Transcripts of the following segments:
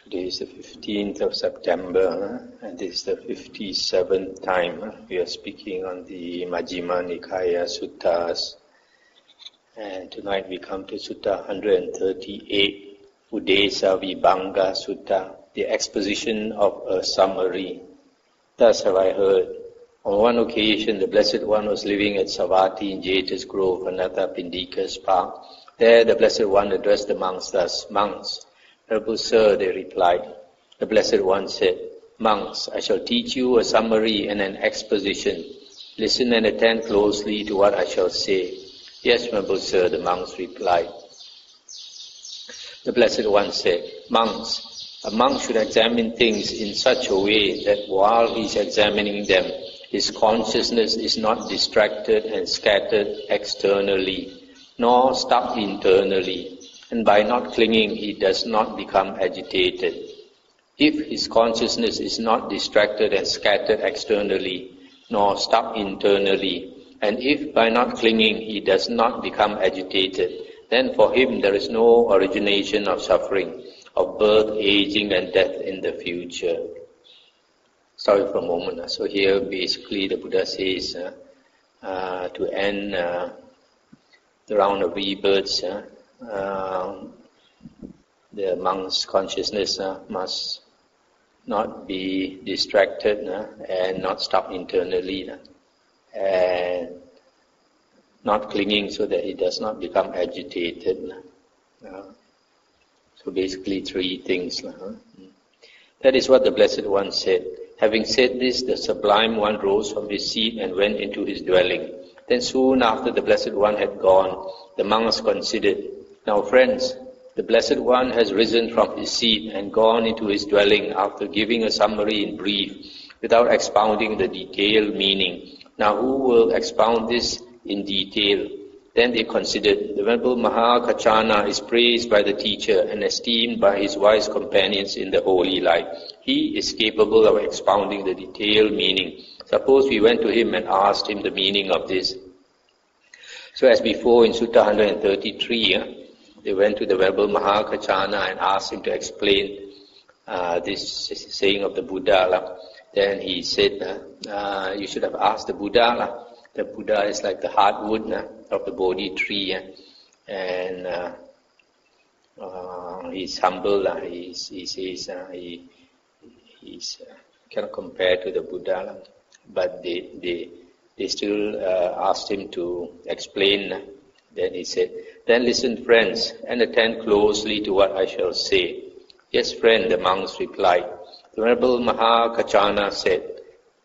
Today is the 15th of September, and this is the 57th time we are speaking on the Majjhima Nikāya Suttas. And tonight we come to Sutta 138, Uddesavibhanga Sutta, the exposition of a summary. Thus have I heard. On one occasion, the Blessed One was living at Savatthi in Jeta's Grove, Anathapindika's park. There the Blessed One addressed the monks thus, "Monks, Venerable Sir," they replied. The Blessed One said, "Monks, I shall teach you a summary and an exposition. Listen and attend closely to what I shall say." "Yes, Venerable Sir," the monks replied. The Blessed One said, "Monks, a monk should examine things in such a way that while he is examining them, his consciousness is not distracted and scattered externally, nor stuck internally. And by not clinging, he does not become agitated. If his consciousness is not distracted and scattered externally, nor stuck internally, and if by not clinging he does not become agitated, then for him there is no origination of suffering, of birth, aging and death in the future." Sorry for a moment. So here basically the Buddha says to end the round of rebirths, the monk's consciousness must not be distracted and not stuck internally and not clinging so that it does not become agitated. So basically three things. That is what the Blessed One said. Having said this, the Sublime One rose from his seat and went into his dwelling. Then soon after the Blessed One had gone, the monks considered, "Now friends, the Blessed One has risen from his seat and gone into his dwelling after giving a summary in brief, without expounding the detailed meaning. Now who will expound this in detail?" Then they considered, "The Venerable Mahakachana is praised by the teacher and esteemed by his wise companions in the holy life. He is capable of expounding the detailed meaning. Suppose we went to him and asked him the meaning of this." So as before in Sutta 133, they went to the Venerable Mahakachana and asked him to explain this saying of the Buddha. Then he said, "You should have asked the Buddha. The Buddha is like the hardwood of the Bodhi tree, and he's humble. He says he's cannot compare to the Buddha, but they still asked him to explain." Then he said, "Then listen, friends, and attend closely to what I shall say." "Yes, friend," the monks replied. The Venerable Mahakachana said,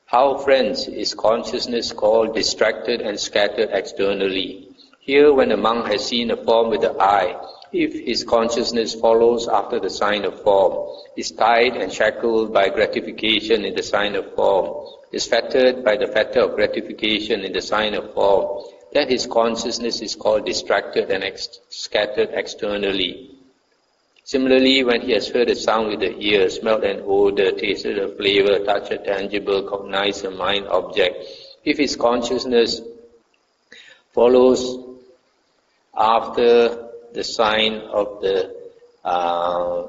"How, friends, is consciousness called distracted and scattered externally? Here, when a monk has seen a form with the eye, if his consciousness follows after the sign of form, is tied and shackled by gratification in the sign of form, is fettered by the fetter of gratification in the sign of form, then his consciousness is called distracted and scattered externally. Similarly, when he has heard a sound with the ear, smelt an odor, tasted a flavor, touched a tangible, cognized a mind object, if his consciousness follows after the sign of the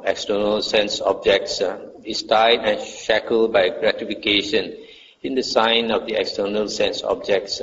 external sense objects, is tied and shackled by gratification in the sign of the external sense objects,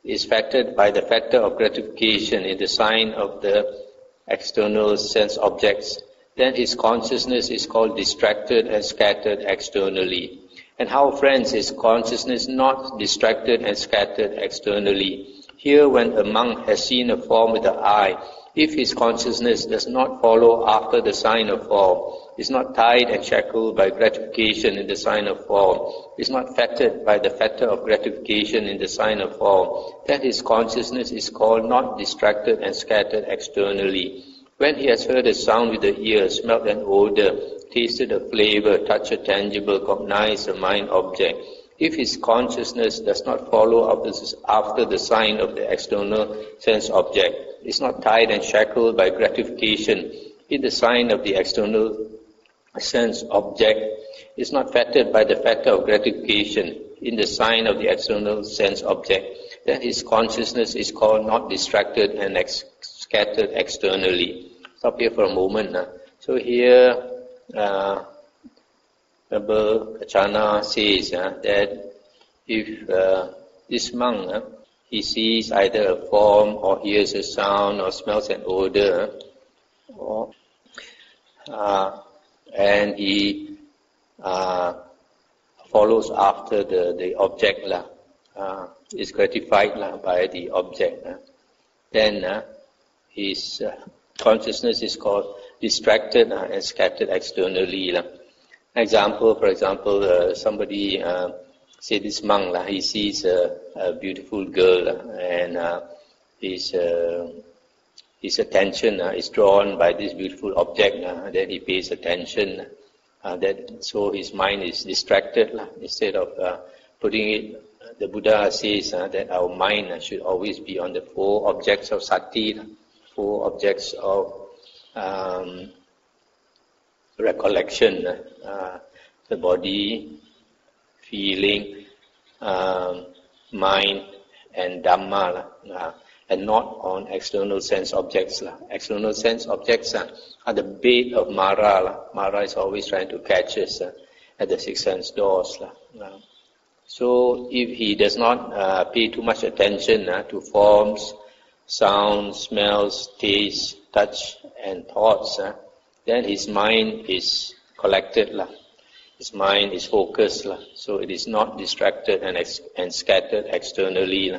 is fettered by the fetter of gratification in the sign of the external sense objects, then his consciousness is called distracted and scattered externally. And how, friends, is consciousness not distracted and scattered externally? Here, when a monk has seen a form with the eye, if his consciousness does not follow after the sign of form, is not tied and shackled by gratification in the sign of form, is not fettered by the fetter of gratification in the sign of form, then his consciousness is called not distracted and scattered externally. When he has heard a sound with the ear, smelt an odor, tasted a flavor, touched a tangible, cognized a mind object, if his consciousness does not follow after the sign of the external sense object, is not tied and shackled by gratification in the sign of the external sense object, is not fettered by the fetter of gratification in the sign of the external sense object, then his consciousness is called not distracted and scattered externally. Stop here for a moment. So here Kachana says that if this monk he sees either a form or hears a sound or smells an odor, and he follows after the object, is gratified by the object, then his consciousness is called distracted and scattered externally. For example, somebody say this monk, he sees a beautiful girl and his attention is drawn by this beautiful object. Then he pays attention. So his mind is distracted. Instead of putting it, the Buddha says that our mind should always be on the four objects of sati, four objects of recollection, the body, feeling, mind, and Dhamma, and not on external sense objects. External sense objects are the bait of Mara. Mara is always trying to catch us at the six sense doors. So if he does not pay too much attention to forms, sounds, smells, tastes, touch, and thoughts, then his mind is collected. His mind is focused, so it is not distracted and scattered externally.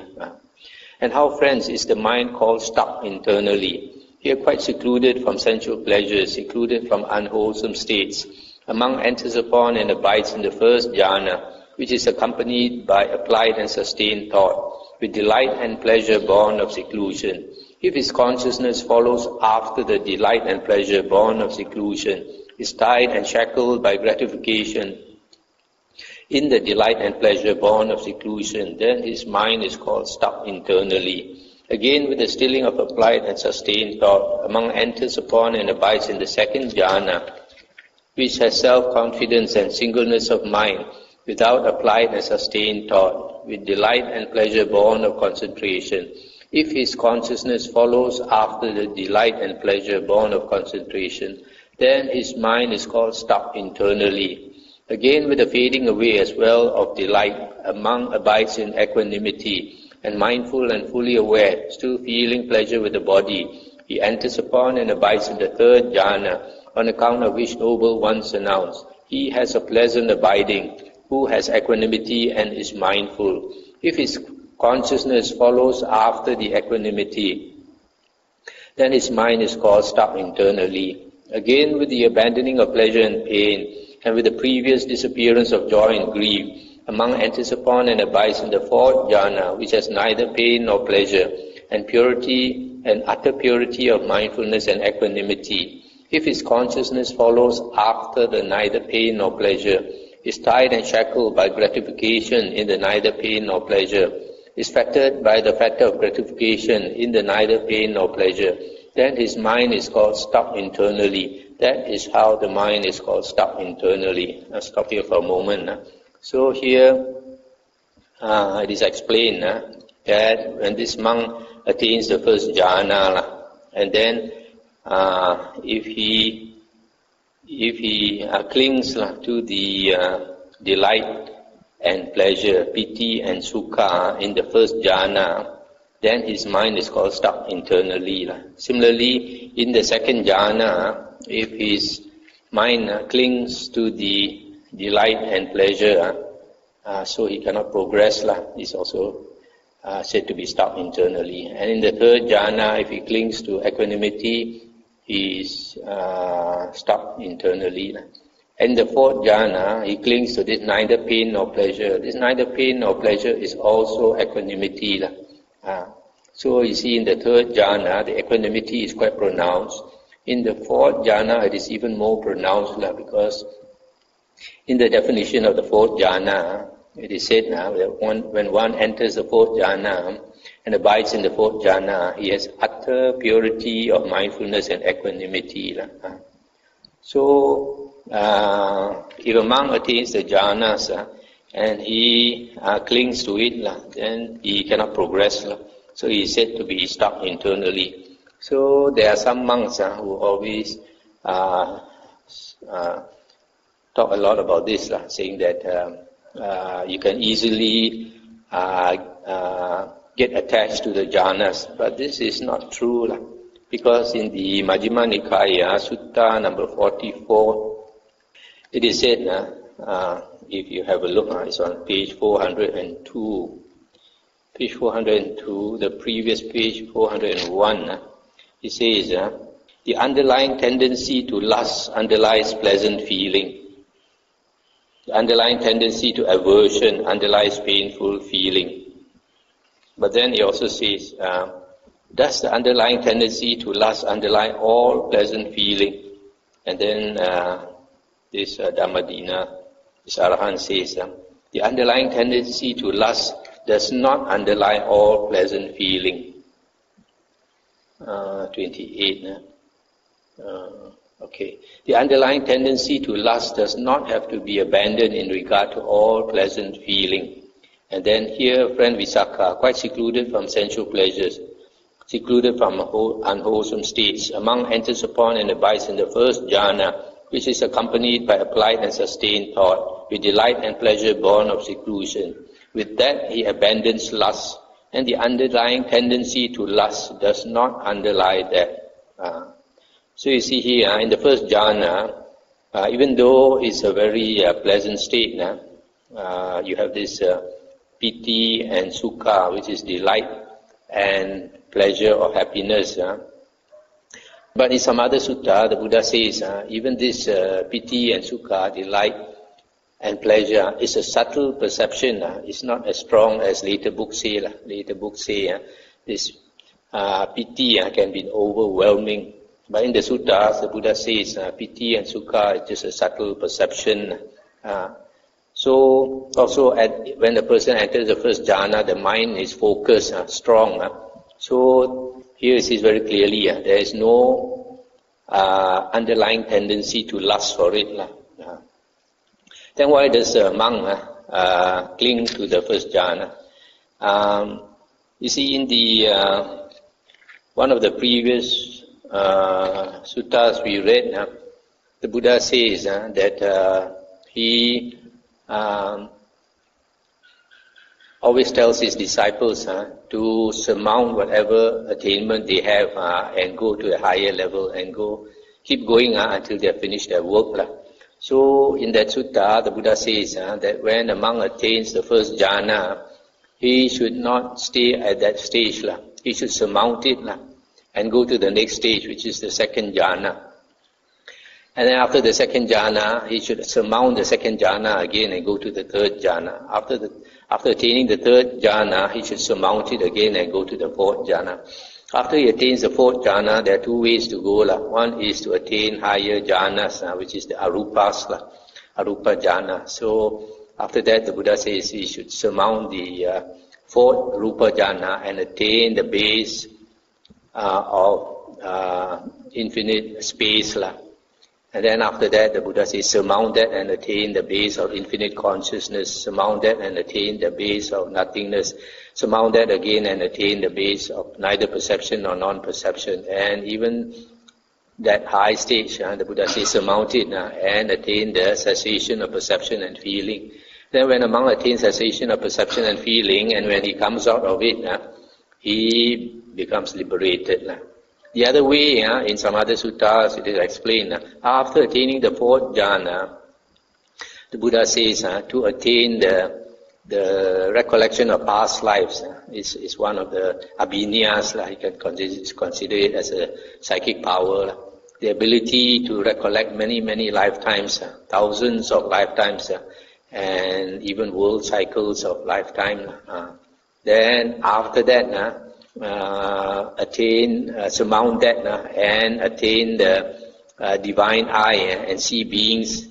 And how, friends, is the mind called stuck internally? Here, quite secluded from sensual pleasures, secluded from unwholesome states. A monk enters upon and abides in the first jhana, which is accompanied by applied and sustained thought, with delight and pleasure born of seclusion. If his consciousness follows after the delight and pleasure born of seclusion, is tied and shackled by gratification in the delight and pleasure born of seclusion, then his mind is called stuck internally. Again, with the stilling of applied and sustained thought, a monk enters upon and abides in the second jhana, which has self-confidence and singleness of mind, without applied and sustained thought, with delight and pleasure born of concentration. If his consciousness follows after the delight and pleasure born of concentration, then his mind is called stuck internally. Again, with the fading away as well of delight, a monk abides in equanimity, and mindful and fully aware, still feeling pleasure with the body. He enters upon and abides in the third jhana, on account of which noble ones announce, he has a pleasant abiding, who has equanimity and is mindful. If his consciousness follows after the equanimity, then his mind is called stuck internally. Again, with the abandoning of pleasure and pain, and with the previous disappearance of joy and grief, a monk enters upon and abides in the fourth jhana, which has neither pain nor pleasure, and purity and utter purity of mindfulness and equanimity. If his consciousness follows after the neither pain nor pleasure, is tied and shackled by gratification in the neither pain nor pleasure, is fettered by the fetter of gratification in the neither pain nor pleasure, then his mind is called stuck internally. That is how the mind is called stuck internally. I'll stop here for a moment. So here it is explained that when this monk attains the first jhana, and then if he clings to the delight and pleasure, piti and sukha in the first jhana, then his mind is called stuck internally. Similarly, in the second jhana, if his mind clings to the delight and pleasure, so he cannot progress, is also said to be stuck internally. And in the third jhana, if he clings to equanimity, he is stuck internally. In the fourth jhana, he clings to this neither pain nor pleasure. This neither pain nor pleasure is also equanimity. So you see, in the third jhana, the equanimity is quite pronounced. In the fourth jhana, it is even more pronounced, because in the definition of the fourth jhana, it is said now that when one enters the fourth jhana and abides in the fourth jhana, he has utter purity of mindfulness and equanimity. So, if a monk attains the jhanas and he clings to it, then he cannot progress. So he is said to be stuck internally. So there are some monks who always talk a lot about this, saying that you can easily get attached to the jhanas, but this is not true, because in the Majjhima Nikāya, Sutta number 44, it is said, if you have a look, it's on page 402. Page 402, the previous page 401, it says, the underlying tendency to lust underlies pleasant feeling. The underlying tendency to aversion underlies painful feeling. But then he also says, does the underlying tendency to lust underlie all pleasant feeling? And then this Dhammadina, this Arahant says, the underlying tendency to lust does not underlie all pleasant feeling. 28. Okay. The underlying tendency to lust does not have to be abandoned in regard to all pleasant feeling. And then here, friend Visakha, quite secluded from sensual pleasures, secluded from unwholesome states, a monk enters upon and abides in the first jhana, which is accompanied by applied and sustained thought, with delight and pleasure born of seclusion. With that, he abandons lust, and the underlying tendency to lust does not underlie that. So you see here, in the first jhana, even though it's a very pleasant state, you have this piti and sukha, which is delight and pleasure or happiness. But in some other sutta, the Buddha says, even this piti and sukha, delight and pleasure, is a subtle perception. It's not as strong as later books say. Later books say this piti can be overwhelming. But in the suttas, the Buddha says piti and sukha is just a subtle perception. So also when the person enters the first jhana, the mind is focused, strong. So here it says very clearly, there is no underlying tendency to lust for it. Then why does a monk cling to the first jhana? You see, in the one of the previous suttas we read, the Buddha says that he always tells his disciples to surmount whatever attainment they have and go to a higher level and keep going until they have finished their work. So in that sutta, the Buddha says that when a monk attains the first jhana, he should not stay at that stage. He should surmount it and go to the next stage, which is the second jhana. And then after the second jhana, he should surmount the second jhana again and go to the third jhana. After attaining the third jhana, he should surmount it again and go to the fourth jhana. After he attains the fourth jhana, there are two ways to go. One is to attain higher jhanas, which is the arupas, arupa jhana. So after that, the Buddha says he should surmount the fourth rupa jhana and attain the base of infinite space. And then after that, the Buddha says, surmount that and attain the base of infinite consciousness, surmount that and attain the base of nothingness, surmount that again and attain the base of neither perception nor non-perception. And even that high stage, the Buddha says, surmount it and attain the cessation of perception and feeling. Then when a monk attains cessation of perception and feeling, and when he comes out of it, he becomes liberated. The other way, in some other suttas, it is explained, after attaining the fourth jhana, the Buddha says to attain the recollection of past lives is one of the abhinyas. You can consider it as a psychic power. The ability to recollect many, many lifetimes, thousands of lifetimes, and even world cycles of lifetime. Then after that, surmount that and attain the divine eye and see beings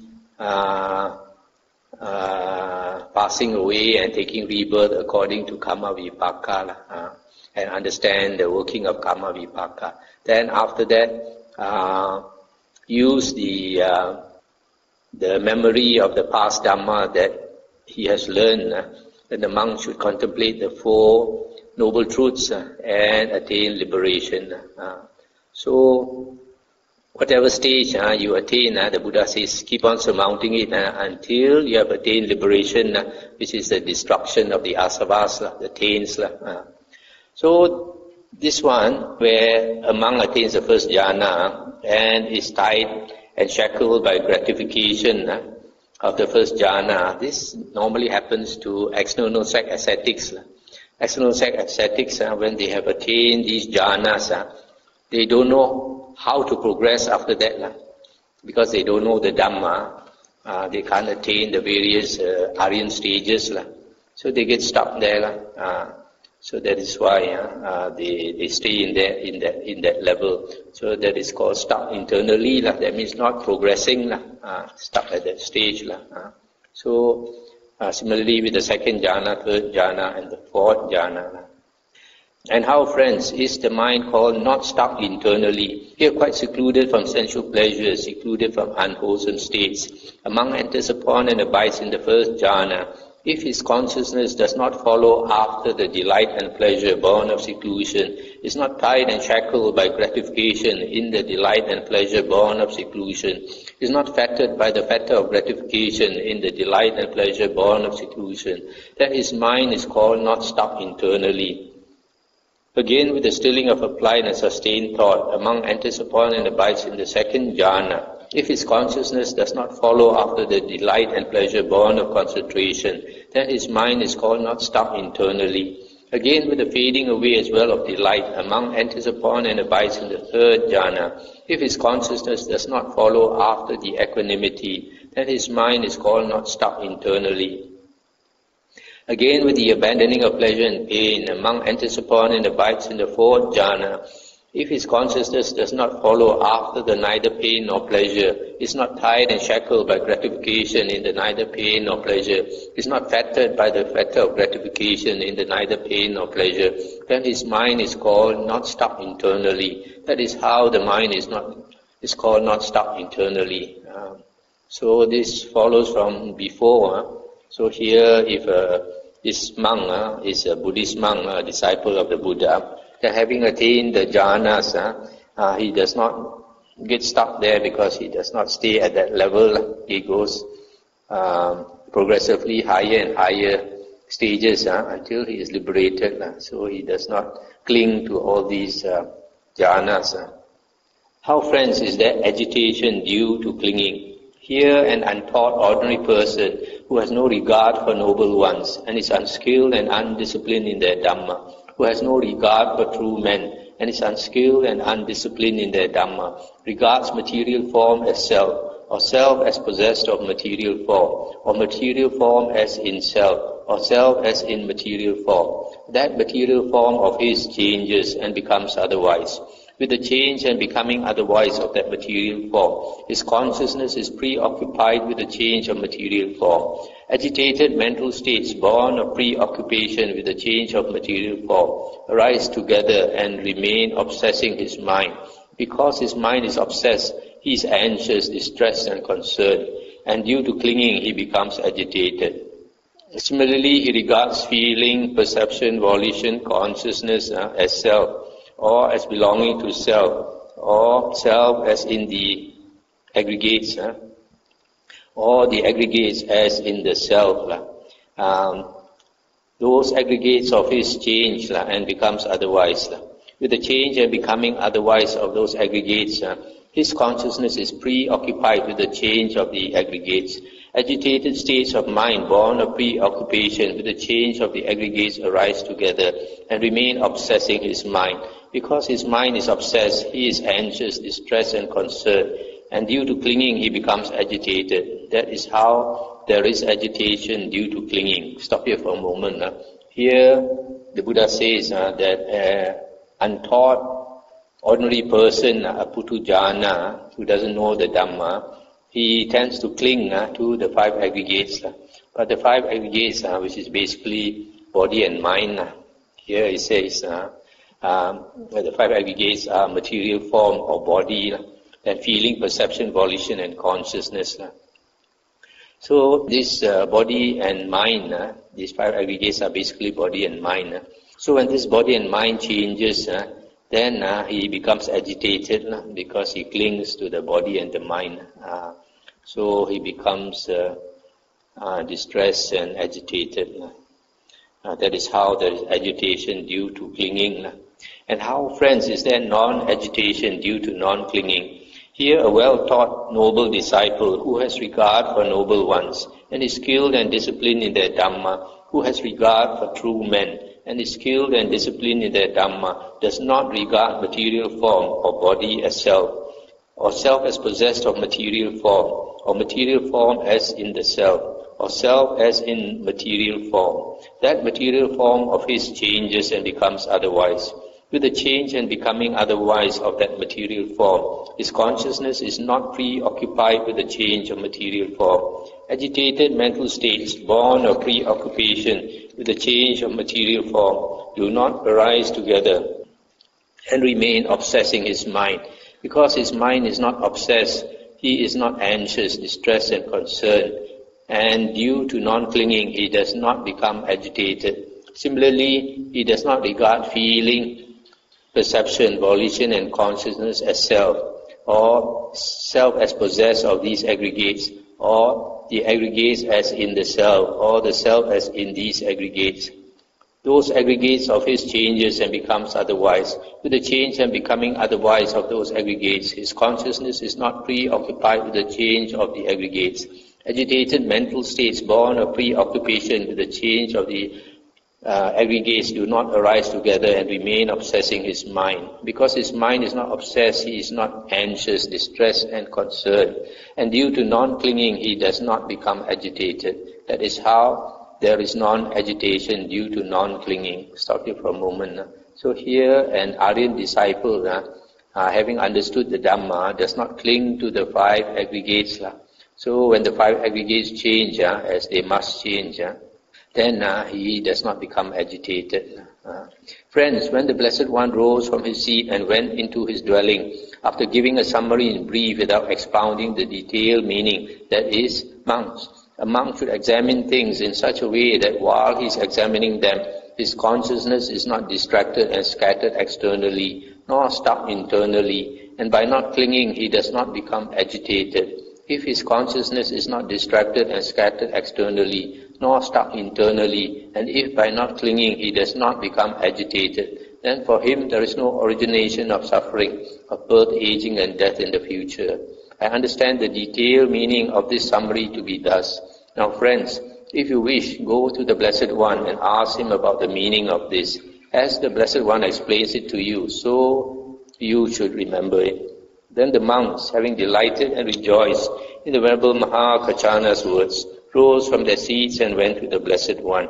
passing away and taking rebirth according to karma vipaka and understand the working of karma vipaka. Then after that, use the memory of the past dhamma that he has learned. That the monk should contemplate the four noble truths and attain liberation. So whatever stage you attain, the Buddha says, keep on surmounting it until you have attained liberation, which is the destruction of the asavas, the taints. So this one, where a monk attains the first jhana and is tied and shackled by gratification of the first jhana, this normally happens to external sect ascetics. External sect ascetics, when they have attained these jhanas, they don't know how to progress after that, because they don't know the Dhamma. They can't attain the various Aryan stages, so they get stuck there. So that is why they stay in that level. So that is called stuck internally. That means not progressing. Stuck at that stage. So similarly with the second jhana, third jhana, and the fourth jhana. And how, friends, is the mind called not stuck internally? Here, quite secluded from sensual pleasures, secluded from unwholesome states. A monk enters upon and abides in the first jhana. If his consciousness does not follow after the delight and pleasure born of seclusion, is not tied and shackled by gratification in the delight and pleasure born of seclusion, is not fettered by the fetter of gratification in the delight and pleasure born of seclusion, then his mind is called not stuck internally. Again, with the stilling of applied and sustained thought, a monk enters upon and abides in the second jhana. If his consciousness does not follow after the delight and pleasure born of concentration, then his mind is called not stuck internally. Again, with the fading away as well of delight, a monk enters upon and abides in the third jhana. If his consciousness does not follow after the equanimity, then his mind is called not stuck internally. Again, with the abandoning of pleasure and pain, a monk enters upon and abides in the fourth jhana. If his consciousness does not follow after the neither pain nor pleasure, is not tied and shackled by gratification in the neither pain nor pleasure, is not fettered by the fetter of gratification in the neither pain nor pleasure, then his mind is called not stuck internally. That is how the mind is called not stuck internally. So this follows from before. So here, if this monk is a Buddhist monk, a disciple of the Buddha, that having attained the jhanas, he does not get stuck there because he does not stay at that level. He goes progressively higher and higher stages until he is liberated. So he does not cling to all these jhanas. How, friends, is there agitation due to clinging? Here, an untaught ordinary person who has no regard for noble ones and is unskilled and undisciplined in their Dhamma, who has no regard for true men and is unskilled and undisciplined in their Dhamma, regards material form as self, or self as possessed of material form, or material form as in self, or self as in material form. That material form of his changes and becomes otherwise. With the change and becoming otherwise of that material form, his consciousness is preoccupied with the change of material form. Agitated mental states born of preoccupation with the change of material form arise together and remain obsessing his mind. Because his mind is obsessed, he is anxious, distressed and concerned, and due to clinging he becomes agitated. Similarly, he regards feeling, perception, volition, consciousness as self, or as belonging to self, or self as in the aggregates, or the aggregates as in the self. Those aggregates of his change and becomes otherwise. With the change and becoming otherwise of those aggregates, his consciousness is preoccupied with the change of the aggregates. Agitated states of mind born of preoccupation with the change of the aggregates arise together and remain obsessing his mind. Because his mind is obsessed, he is anxious, distressed and concerned, and due to clinging he becomes agitated. That is how there is agitation due to clinging. Stop here for a moment. Here the Buddha says that an untaught ordinary person, a putujana, who doesn't know the Dhamma, he tends to cling to the five aggregates. But the five aggregates, which is basically body and mind, here he says the five aggregates are material form or body, and feeling, perception, volition and consciousness. So this body and mind, these five aggregates are basically body and mind. So when this body and mind changes, then he becomes agitated because he clings to the body and the mind. So he becomes distressed and agitated. That is how there is agitation due to clinging. And how, friends, is there non-agitation due to non-clinging? Here a well-taught noble disciple who has regard for noble ones and is skilled and disciplined in their Dhamma, who has regard for true men and is skilled and disciplined in their Dhamma, does not regard material form or body as self, or self as possessed of material form, or material form as in the self, or self as in material form. That material form of his changes and becomes otherwise. With the change and becoming otherwise of that material form, his consciousness is not preoccupied with the change of material form. Agitated mental states born of preoccupation with the change of material form do not arise together and remain obsessing his mind. Because his mind is not obsessed, he is not anxious, distressed and concerned, and due to non-clinging he does not become agitated. Similarly, he does not regard feeling, perception, volition and consciousness as self, or self as possessed of these aggregates, or the aggregates as in the self, or the self as in these aggregates. Those aggregates of his changes and becomes otherwise. With the change and becoming otherwise of those aggregates, his consciousness is not preoccupied with the change of the aggregates. Agitated mental states born of preoccupation with the change of the aggregates do not arise together and remain obsessing his mind. Because his mind is not obsessed, he is not anxious, distressed and concerned. And due to non-clinging, he does not become agitated. That is how there is non-agitation due to non-clinging. Stop here for a moment. So here an Aryan disciple, having understood the Dhamma, does not cling to the five aggregates. So when the five aggregates change, as they must change, then he does not become agitated. Friends, when the Blessed One rose from his seat and went into his dwelling, after giving a summary in brief without expounding the detailed meaning, that is, monks, a monk should examine things in such a way that while he is examining them, his consciousness is not distracted and scattered externally, nor stuck internally, and by not clinging he does not become agitated. If his consciousness is not distracted and scattered externally, nor stuck internally, and if by not clinging he does not become agitated, then for him there is no origination of suffering, of birth, aging and death in the future. I understand the detailed meaning of this summary to be thus. Now friends, if you wish, go to the Blessed One and ask him about the meaning of this. As the Blessed One explains it to you, so you should remember it. Then the monks, having delighted and rejoiced in the Venerable Mahakachana's words, rose from their seats and went to the Blessed One.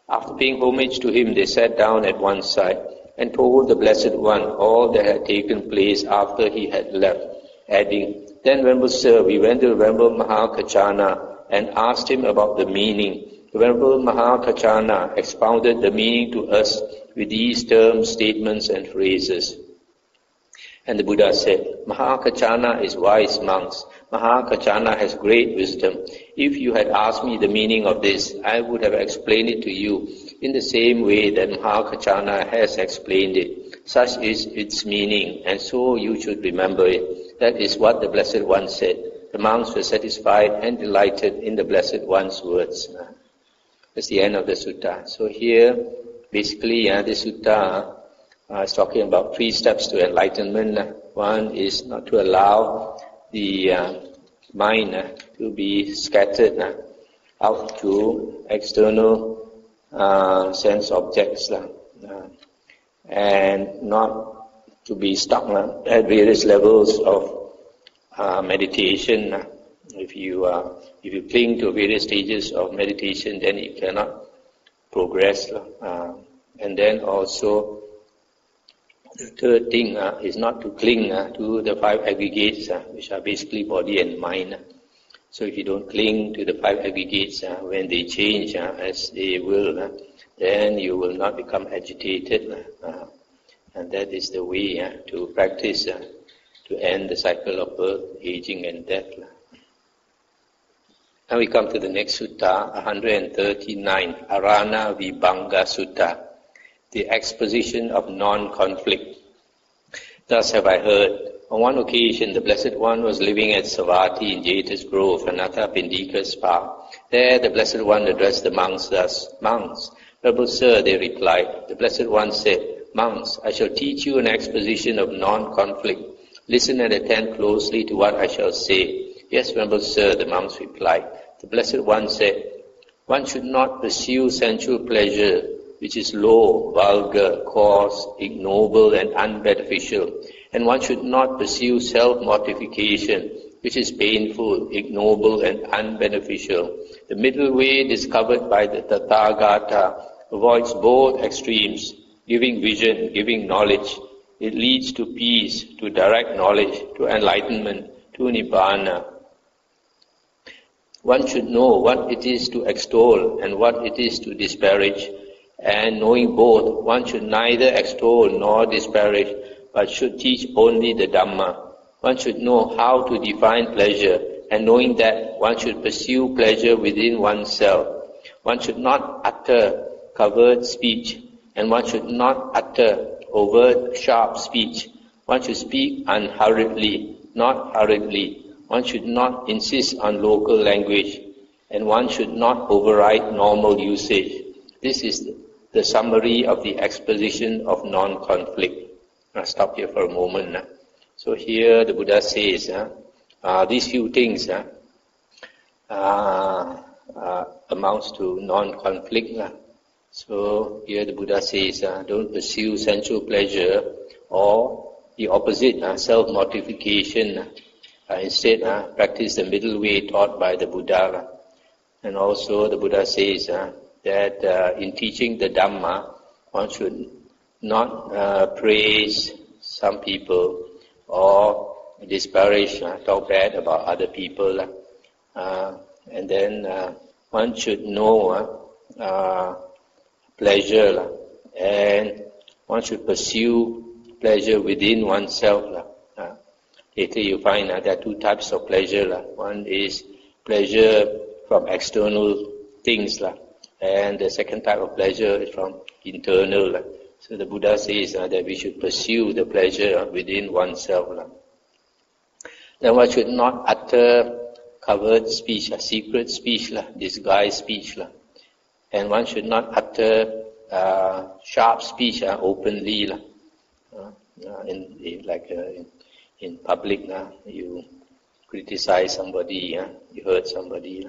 After paying homage to him, they sat down at one side and told the Blessed One all that had taken place after he had left, adding, "Then, Venerable Sir, we went to the Venerable Mahakachana and asked him about the meaning. The Venerable Mahakachana expounded the meaning to us with these terms, statements and phrases." And the Buddha said, "Mahakachana is wise, monks. Mahakachana has great wisdom. If you had asked me the meaning of this, I would have explained it to you in the same way that Mahakachana has explained it. Such is its meaning, and so you should remember it." That is what the Blessed One said. The monks were satisfied and delighted in the Blessed One's words. That's the end of the sutta. So here, basically, this sutta is talking about 3 steps to enlightenment. One is not to allow the mind to be scattered out to external sense objects and not to be stuck at various levels of meditation. If you cling to various stages of meditation, then you cannot progress. And then also, the third thing is not to cling to the 5 aggregates, which are basically body and mind. So if you don't cling to the 5 aggregates, when they change, as they will, then you will not become agitated. And that is the way to practice to end the cycle of birth, aging and death. Now we come to the next sutta, 139, Aranavibhanga Sutta, the exposition of non-conflict. Thus have I heard. On one occasion, the Blessed One was living at Savatthi in Jeta's Grove, Anathapindika's spa. There the Blessed One addressed the monks thus, "Monks, Noble Sir," they replied. The Blessed One said, "Monks, I shall teach you an exposition of non-conflict. Listen and attend closely to what I shall say." "Yes, Noble Sir," the monks replied. The Blessed One said, "One should not pursue sensual pleasure, which is low, vulgar, coarse, ignoble, and unbeneficial. And one should not pursue self-mortification, which is painful, ignoble, and unbeneficial. The middle way discovered by the Tathagata avoids both extremes, giving vision, giving knowledge. It leads to peace, to direct knowledge, to enlightenment, to Nibbana. One should know what it is to extol and what it is to disparage. And knowing both, one should neither extol nor disparage, but should teach only the Dhamma. One should know how to define pleasure, and knowing that, one should pursue pleasure within oneself. One should not utter covert speech, and one should not utter overt, sharp speech. One should speak unhurriedly, not hurriedly. One should not insist on local language, and one should not override normal usage. This is the summary of the exposition of non-conflict. I'll stop here for a moment. So here the Buddha says, these few things amounts to non-conflict. So here the Buddha says, don't pursue sensual pleasure, or the opposite, self-mortification. Instead, practice the middle way taught by the Buddha. And also the Buddha says that in teaching the Dhamma, one should not praise some people or disparage, talk bad about other people. And then one should know pleasure, and one should pursue pleasure within oneself. Later you find there are two types of pleasure. One is pleasure from external things, and the second type of pleasure is from internal. So the Buddha says that we should pursue the pleasure within oneself. Then one should not utter covert speech, secret speech, disguised speech. And one should not utter sharp speech openly. In public, you criticize somebody, you hurt somebody.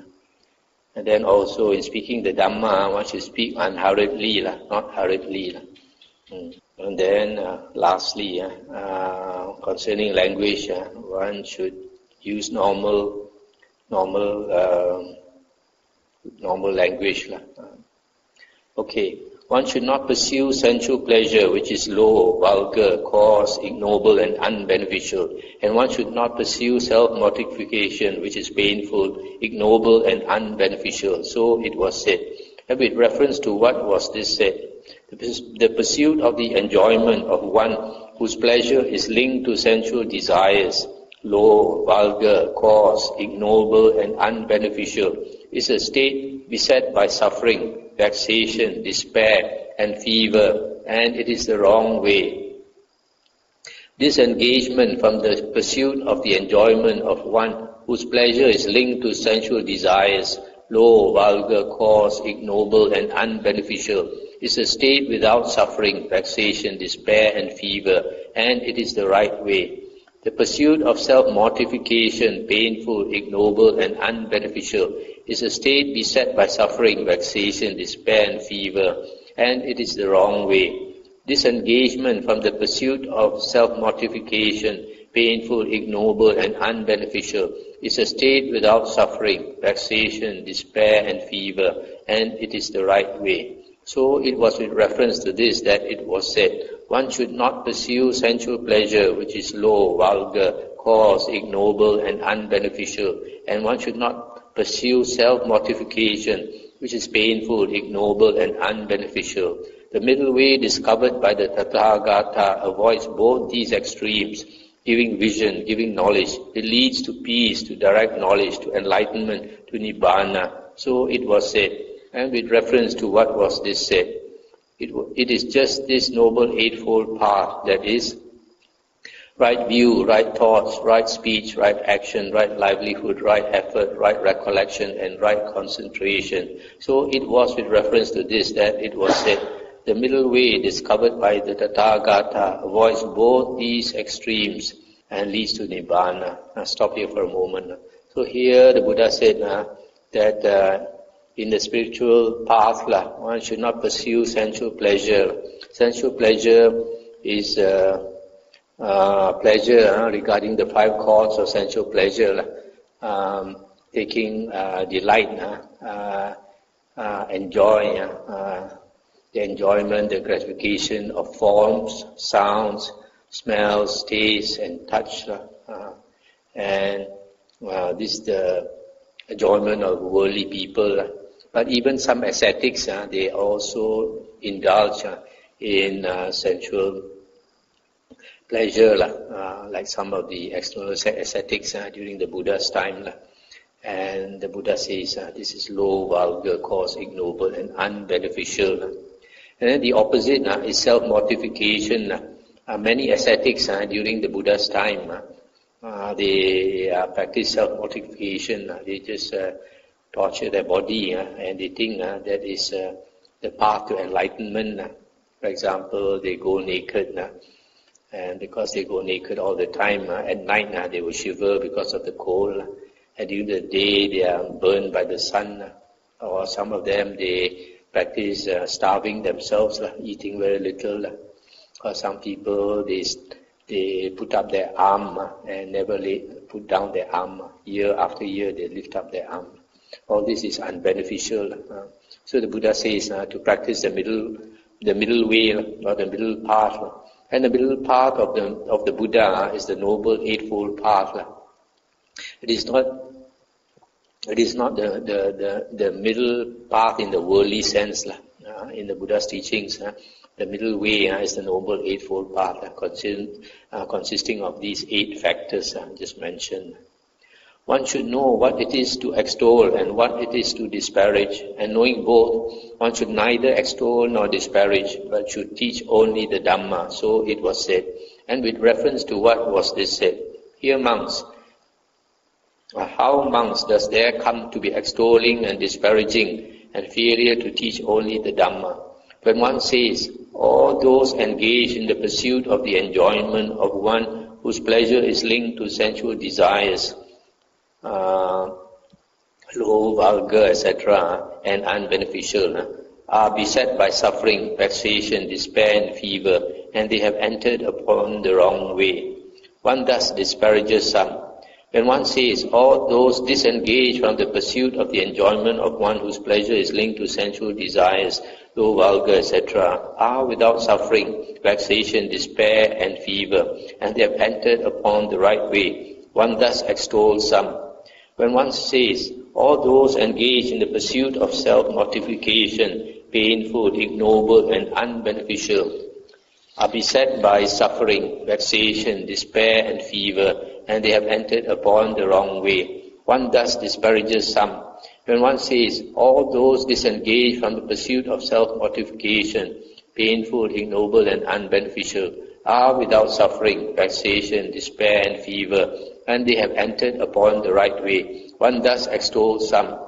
And then also in speaking the Dhamma, one should speak unhurriedly, not hurriedly. And then lastly, concerning language, one should use normal language. Okay. One should not pursue sensual pleasure, which is low, vulgar, coarse, ignoble, and unbeneficial. And one should not pursue self-mortification, which is painful, ignoble, and unbeneficial. So it was said. And with reference to what was this said, the pursuit of the enjoyment of one whose pleasure is linked to sensual desires, low, vulgar, coarse, ignoble, and unbeneficial, is a state beset by suffering, vexation, despair, and fever, and it is the wrong way. Disengagement from the pursuit of the enjoyment of one whose pleasure is linked to sensual desires, low, vulgar, coarse, ignoble, and unbeneficial, is a state without suffering, vexation, despair, and fever, and it is the right way. The pursuit of self-mortification, painful, ignoble, and unbeneficial, is a state beset by suffering, vexation, despair, and fever, and it is the wrong way. Disengagement from the pursuit of self-mortification, painful, ignoble, and unbeneficial, is a state without suffering, vexation, despair, and fever, and it is the right way. So it was with reference to this that it was said, one should not pursue sensual pleasure, which is low, vulgar, coarse, ignoble, and unbeneficial, and one should not pursue self-mortification, which is painful, ignoble, and unbeneficial. The middle way discovered by the Tathagata avoids both these extremes, giving vision, giving knowledge. It leads to peace, to direct knowledge, to enlightenment, to Nibbana. So it was said. And with reference to what was this said, it is just this noble eightfold path, that is, right view, right thoughts, right speech, right action, right livelihood, right effort, right recollection, and right concentration. So it was with reference to this that it was said, the middle way discovered by the Tathagata avoids both these extremes and leads to Nibbana. I'll stop here for a moment. So here the Buddha said that in the spiritual path, one should not pursue sensual pleasure. Sensual pleasure is pleasure regarding the five causes of sensual pleasure, taking delight, enjoy the enjoyment, the gratification of forms, sounds, smells, tastes, and touch, and this is the enjoyment of worldly people. But even some ascetics, they also indulge in sensual pleasure, like some of the external ascetics during the Buddha's time. And the Buddha says this is low, vulgar, coarse, ignoble, and unbeneficial. And then the opposite is self-mortification. Many ascetics during the Buddha's time, they practice self-mortification. They just torture their body, and they think that is the path to enlightenment. For example, they go naked, and because they go naked all the time, at night they will shiver because of the cold, and during the day they are burned by the sun, or some of them they practice starving themselves, eating very little, or some people they put up their arm and never put down their arm. Year after year they lift up their arm. All this is unbeneficial. So the Buddha says to practice the middle way, or the middle path. And the middle path of the Buddha is the Noble Eightfold Path. It is not the middle path in the worldly sense. In the Buddha's teachings, the middle way is the Noble Eightfold Path, consisting of these 8 factors just mentioned. One should know what it is to extol and what it is to disparage, and knowing both, one should neither extol nor disparage, but should teach only the Dhamma. So it was said. And with reference to what was this said? Here monks, how monks does there come to be extolling and disparaging, and failure to teach only the Dhamma? When one says, all those engaged in the pursuit of the enjoyment of one whose pleasure is linked to sensual desires, low, vulgar, etc., and unbeneficial, are beset by suffering, vexation, despair, and fever, and they have entered upon the wrong way. One thus disparages some. When one says, all those disengaged from the pursuit of the enjoyment of one whose pleasure is linked to sensual desires, low, vulgar, etc., are without suffering, vexation, despair, and fever, and they have entered upon the right way, one thus extols some. When one says, all those engaged in the pursuit of self-mortification, painful, ignoble, and unbeneficial, are beset by suffering, vexation, despair, and fever, and they have entered upon the wrong way, one thus disparages some. When one says, all those disengaged from the pursuit of self-mortification, painful, ignoble, and unbeneficial, are without suffering, vexation, despair, and fever, and they have entered upon the right way, one thus extols some.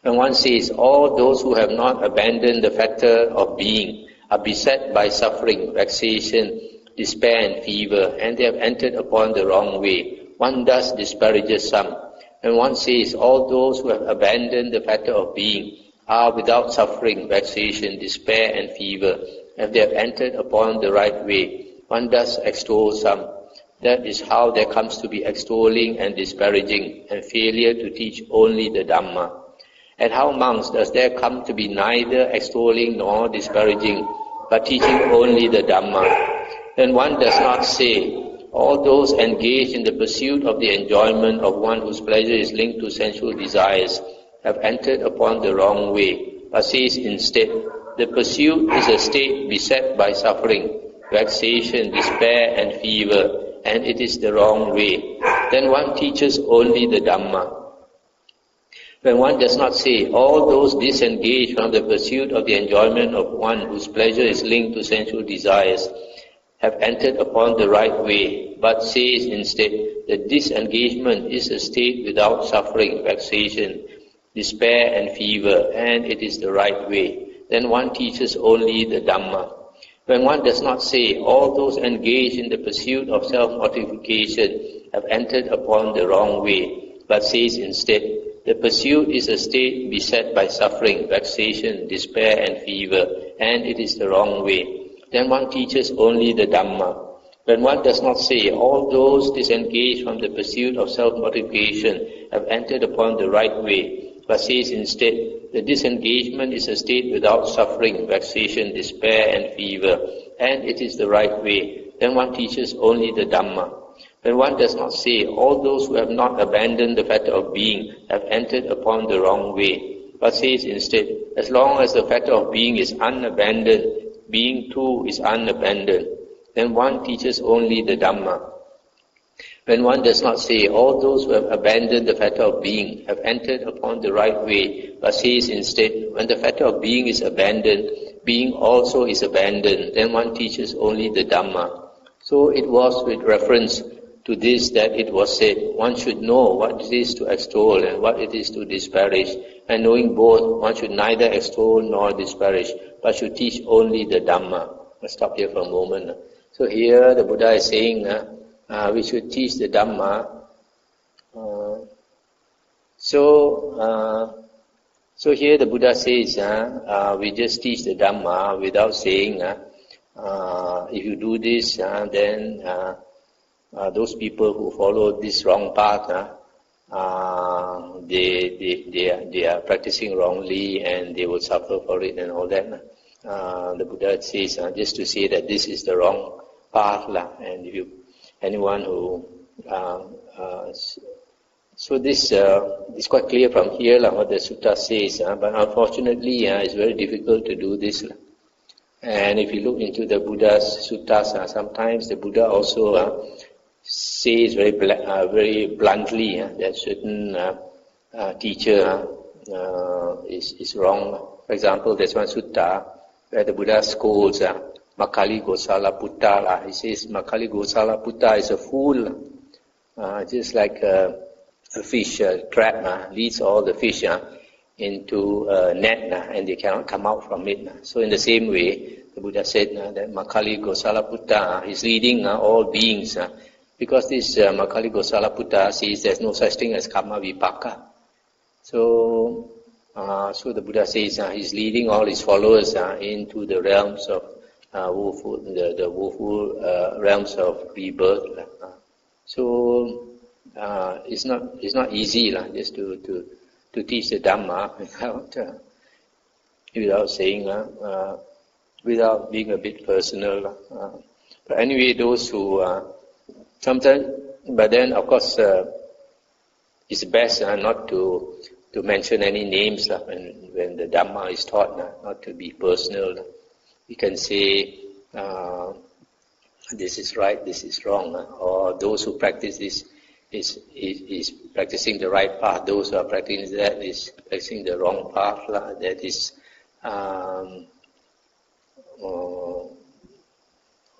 When one says, all those who have not abandoned the factor of being are beset by suffering, vexation, despair, and fever, and they have entered upon the wrong way, one thus disparages some. When one says, all those who have abandoned the factor of being are without suffering, vexation, despair, and fever, and they have entered upon the right way, one thus extols some. That is how there comes to be extolling and disparaging, and failure to teach only the Dhamma. And how monks does there come to be neither extolling nor disparaging, but teaching only the Dhamma? Then one does not say, all those engaged in the pursuit of the enjoyment of one whose pleasure is linked to sensual desires have entered upon the wrong way, but says instead, the pursuit is a state beset by suffering, vexation, despair, and fever, and it is the wrong way. Then one teaches only the Dhamma. When one does not say, all those disengaged from the pursuit of the enjoyment of one whose pleasure is linked to sensual desires have entered upon the right way, but says instead that disengagement is a state without suffering, vexation, despair and fever, and it is the right way, then one teaches only the Dhamma. When one does not say, all those engaged in the pursuit of self-mortification have entered upon the wrong way, but says instead, the pursuit is a state beset by suffering, vexation, despair and fever, and it is the wrong way, then one teaches only the Dhamma. When one does not say, all those disengaged from the pursuit of self-mortification have entered upon the right way, but says instead, the disengagement is a state without suffering, vexation, despair and fever, and it is the right way, then one teaches only the Dhamma. When one does not say, all those who have not abandoned the fetter of being have entered upon the wrong way, but says instead, as long as the fetter of being is unabandoned, being too is unabandoned, then one teaches only the Dhamma. When one does not say, all those who have abandoned the fetter of being have entered upon the right way, but says instead, when the fetter of being is abandoned, being also is abandoned, then one teaches only the Dhamma. So it was with reference to this that it was said, one should know what it is to extol and what it is to disparage, and knowing both, one should neither extol nor disparage, but should teach only the Dhamma. Let's stop here for a moment. So here the Buddha is saying, we should teach the Dhamma. So here the Buddha says, we just teach the Dhamma without saying, if you do this, then those people who follow this wrong path, they are practicing wrongly and they will suffer for it and all that. The Buddha says, just to say that this is the wrong path, and if you anyone who so this is quite clear from here what the sutta says, but unfortunately it's very difficult to do this. And if you look into the Buddha's suttas, sometimes the Buddha also says very bluntly that certain teacher is wrong. For example, there's one sutta where the Buddha scolds Makali Gosala Putta. He says Makali Gosala Putta is a fool, just like a fish, a crab leads all the fish into a net and they cannot come out from it. So in the same way, the Buddha said that Makali Gosala Putta is leading all beings, because this Makali Gosala Putta says there's no such thing as karma vipaka. So the Buddha says he's leading all his followers into the realms of woeful, the woeful realms of rebirth. So it's not easy just to teach the Dhamma without saying, without being a bit personal. But anyway, those who sometimes, but then of course it's best not to mention any names when the Dhamma is taught, not to be personal. You can say, this is right, this is wrong, or those who practice this is practicing the right path, those who are practicing that is practicing the wrong path. That is,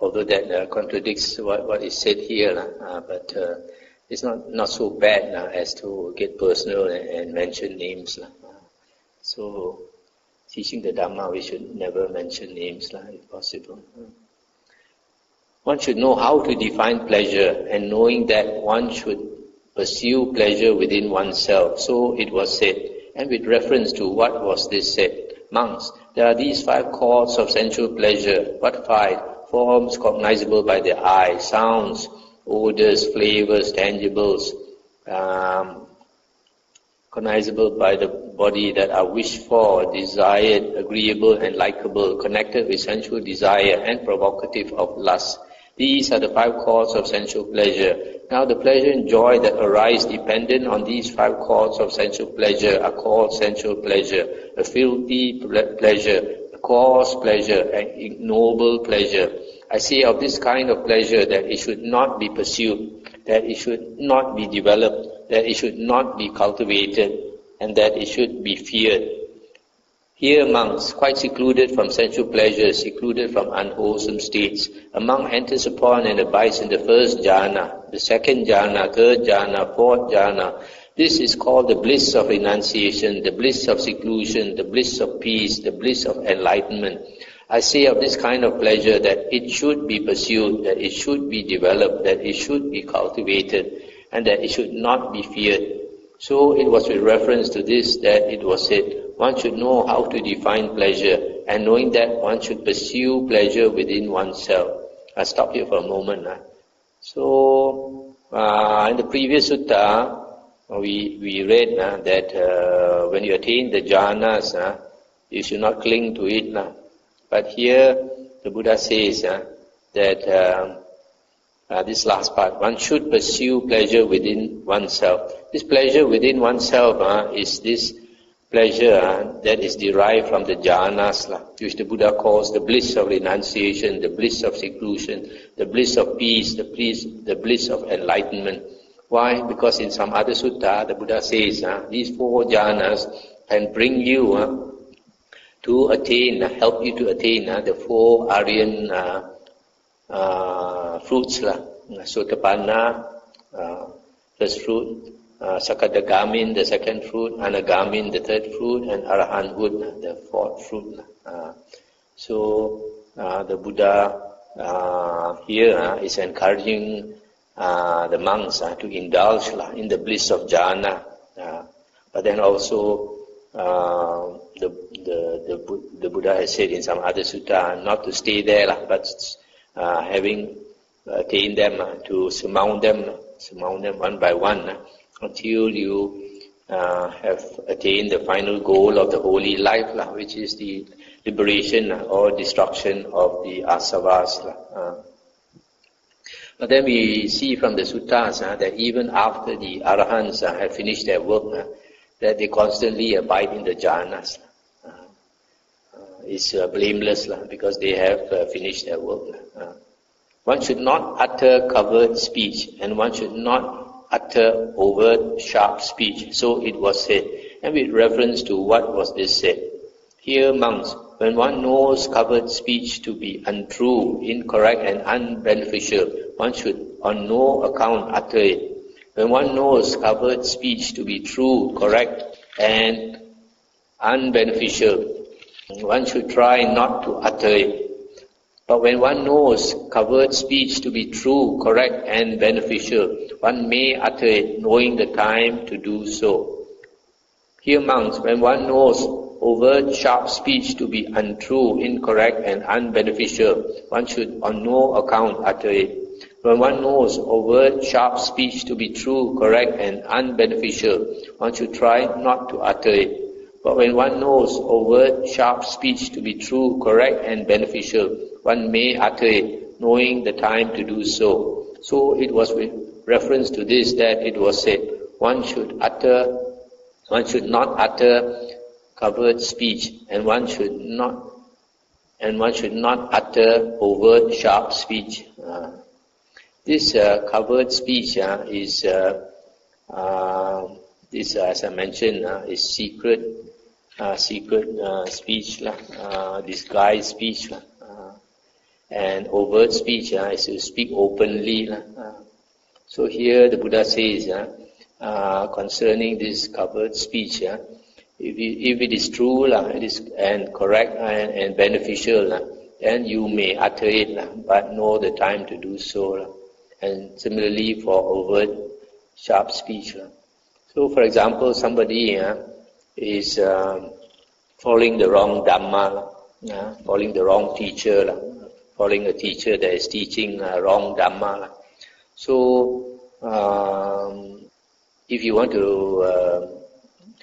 although that contradicts what is said here, but it's not so bad as to get personal and mention names. So, teaching the Dhamma, we should never mention names, if possible. One should know how to define pleasure, and knowing that one should pursue pleasure within oneself. So it was said, and with reference to what was this said? Monks, there are these 5 chords of sensual pleasure. What 5? Forms cognizable by the eye, sounds, odors, flavors, tangibles, cognizable by the body, that are wished for, desired, agreeable and likable, connected with sensual desire and provocative of lust. These are the 5 chords of sensual pleasure. Now the pleasure and joy that arise dependent on these 5 chords of sensual pleasure are called sensual pleasure, a filthy pleasure, a coarse pleasure, an ignoble pleasure. I say of this kind of pleasure that it should not be pursued, that it should not be developed, that it should not be cultivated, and that it should be feared. Here monks, quite secluded from sensual pleasures, secluded from unwholesome states, a monk enters upon and abides in the first jhana, the second jhana, third jhana, fourth jhana. This is called the bliss of renunciation, the bliss of seclusion, the bliss of peace, the bliss of enlightenment. I say of this kind of pleasure that it should be pursued, that it should be developed, that it should be cultivated, and that it should not be feared. So it was with reference to this that it was said, one should know how to define pleasure, and knowing that one should pursue pleasure within oneself. I'll stop here for a moment. So, in the previous sutta, we read that when you attain the jhanas, you should not cling to it. But here, the Buddha says that this last part, one should pursue pleasure within oneself. This pleasure within oneself is this pleasure that is derived from the jhanas, which the Buddha calls the bliss of renunciation, the bliss of seclusion, the bliss of peace, the bliss of enlightenment. Why? Because in some other sutta, the Buddha says these four jhanas can bring you to attain, help you to attain the four Aryan fruits, Sotapanna, first fruit, Sakadagamin, the second fruit, Anagamin, the third fruit, and Arahanthood, the fourth fruit. So the Buddha here is encouraging the monks to indulge in the bliss of jhana, but then also the Buddha has said in some other sutta not to stay there, but having attained them, to surmount them one by one until you have attained the final goal of the holy life, which is the liberation or destruction of the asavas. But then we see from the suttas that even after the arahants have finished their work, that they constantly abide in the jhanas. It's blameless because they have finished their work. One should not utter covered speech, and one should not utter overt, sharp speech. So it was said. And with reference to what was this said? Here, monks, when one knows covered speech to be untrue, incorrect, and unbeneficial, one should on no account utter it. When one knows covered speech to be true, correct, and unbeneficial, one should try not to utter it. But when one knows covered speech to be true, correct, and beneficial, one may utter it, knowing the time to do so. Here, monks, when one knows overt, sharp speech to be untrue, incorrect, and unbeneficial, one should on no account utter it. When one knows overt, sharp speech to be true, correct, and unbeneficial, one should try not to utter it. But when one knows overt, sharp speech to be true, correct, and beneficial, one may utter it, knowing the time to do so. So it was with reference to this that it was said, one should not utter covered speech, and one should not utter overt, sharp speech. This covered speech is this, as I mentioned, is secret speech, disguised speech, and overt speech is to speak openly. So here the Buddha says concerning this covered speech, if it is true, it is and correct and beneficial, then you may utter it, but know the time to do so. And similarly for overt, sharp speech. So, for example, somebody is following the wrong Dhamma, following the wrong teacher, following a teacher that is teaching wrong Dhamma. So, if you want to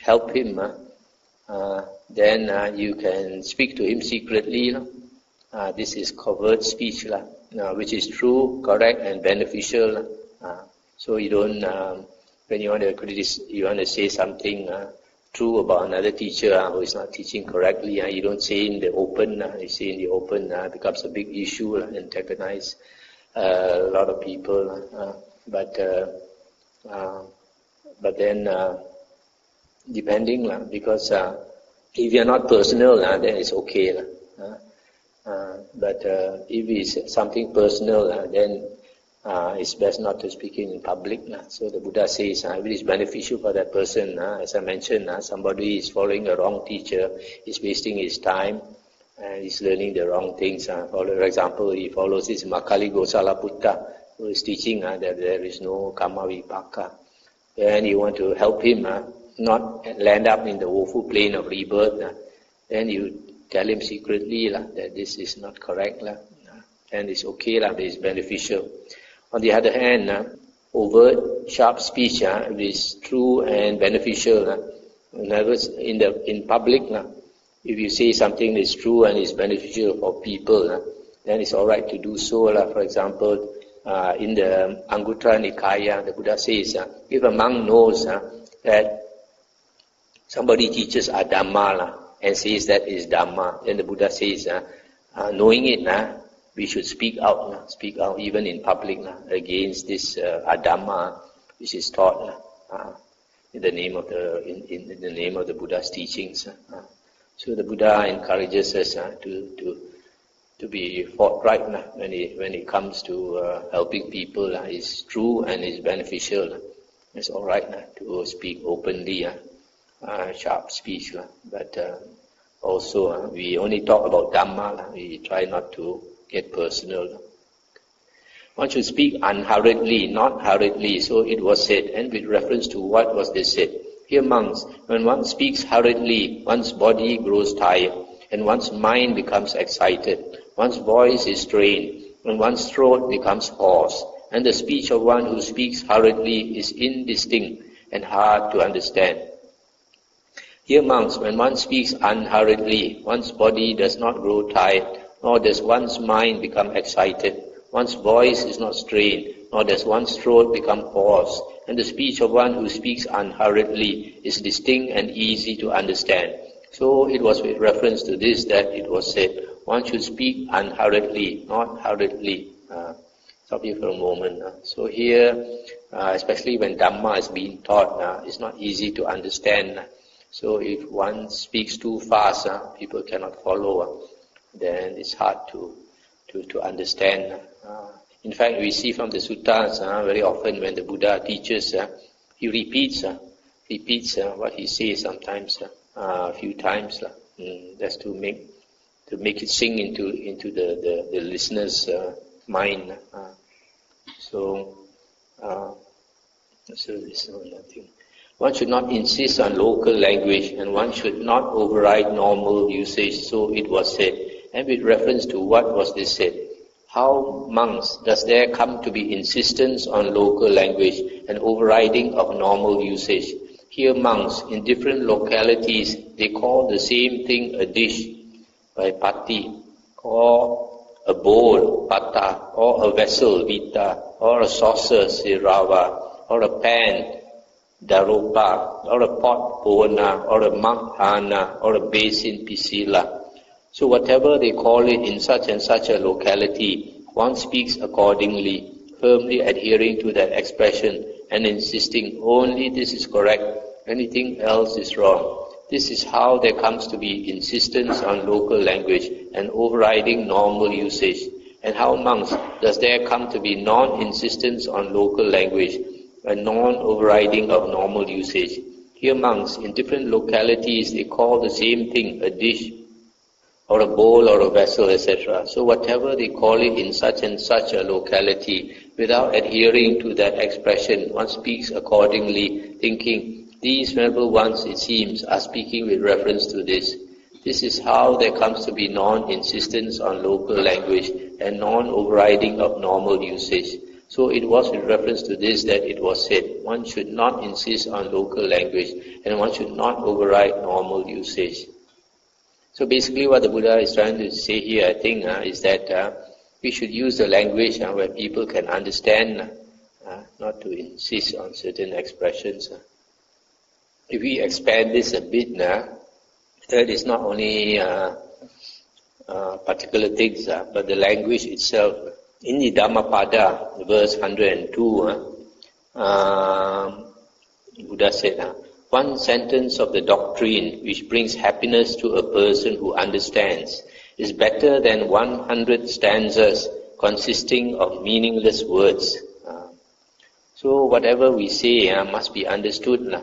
help him, then you can speak to him secretly. This is covert speech, which is true, correct, and beneficial. So you don't, when you want to say something true about another teacher who is not teaching correctly, you don't say in the open. You say in the open, it becomes a big issue and antagonize a lot of people. But then, depending, because If you are not personal, then it's okay. But if it's something personal, then it's best not to speak in public. So the Buddha says, if it is beneficial for that person, as I mentioned, somebody is following a wrong teacher, is wasting his time, and is learning the wrong things. For example, he follows this Makali Gosala Putta, who is teaching that there is no Karma Vipaka. Then you want to help him not land up in the woeful plane of rebirth. Then you tell him secretly that this is not correct. And it's okay, but it's beneficial. On the other hand, overt, sharp speech is true and beneficial. In public, if you say something is true and is beneficial for people, then it's all right to do so. For example, in the Anguttara Nikāya, the Buddha says, if a monk knows that somebody teaches Dhamma and says that is Dhamma, then the Buddha says, knowing it, we should speak out even in public against this Adhamma which is taught in the name of the Buddha's teachings. So the Buddha encourages us to be forthright when it comes to helping people. It's true and it's beneficial. It's all right to speak openly, sharp speech, but also we only talk about Dhamma. We try not to get personal. One should speak unhurriedly, not hurriedly, so it was said, and with reference to what was this said. Here monks, when one speaks hurriedly, one's body grows tired, and one's mind becomes excited, one's voice is strained, and one's throat becomes hoarse, and the speech of one who speaks hurriedly is indistinct and hard to understand. Here monks, when one speaks unhurriedly, one's body does not grow tired, nor does one's mind become excited. One's voice is not strained, nor does one's throat become hoarse, and the speech of one who speaks unhurriedly is distinct and easy to understand. So it was with reference to this that it was said, one should speak unhurriedly, not hurriedly. Stop here for a moment. So here, especially when Dhamma is being taught, it's not easy to understand. So if one speaks too fast, people cannot follow. Then it's hard to understand. In fact, we see from the suttas very often when the Buddha teaches, he repeats what he says sometimes a few times, just to make it sink into the listener's mind. So this is nothing. One should not insist on local language, and one should not override normal usage. So it was said. And with reference to what was this said? How, monks, does there come to be insistence on local language and overriding of normal usage? Here monks, in different localities, they call the same thing a dish, by pati, or a bowl, pata, or a vessel, vita, or a saucer, sirava, or a pan, daropa, or a pot, pona, or a mug, hana, or a basin, pisila. So whatever they call it in such and such a locality, one speaks accordingly, firmly adhering to that expression and insisting only this is correct, anything else is wrong. This is how there comes to be insistence on local language and overriding normal usage. And how, monks, does there come to be non-insistence on local language and non-overriding of normal usage? Here monks, in different localities, they call the same thing a dish, or a bowl, or a vessel, etc. So whatever they call it in such and such a locality, without adhering to that expression, one speaks accordingly, thinking, these venerable ones, it seems, are speaking with reference to this. This is how there comes to be non-insistence on local language and non-overriding of normal usage. So it was with reference to this that it was said, one should not insist on local language and one should not override normal usage. So basically what the Buddha is trying to say here, I think, is that we should use the language where people can understand, not to insist on certain expressions. If we expand this a bit, that is not only particular things, but the language itself. In the Dhammapada, verse 102, Buddha said, One sentence of the doctrine which brings happiness to a person who understands is better than 100 stanzas consisting of meaningless words. So whatever we say must be understood.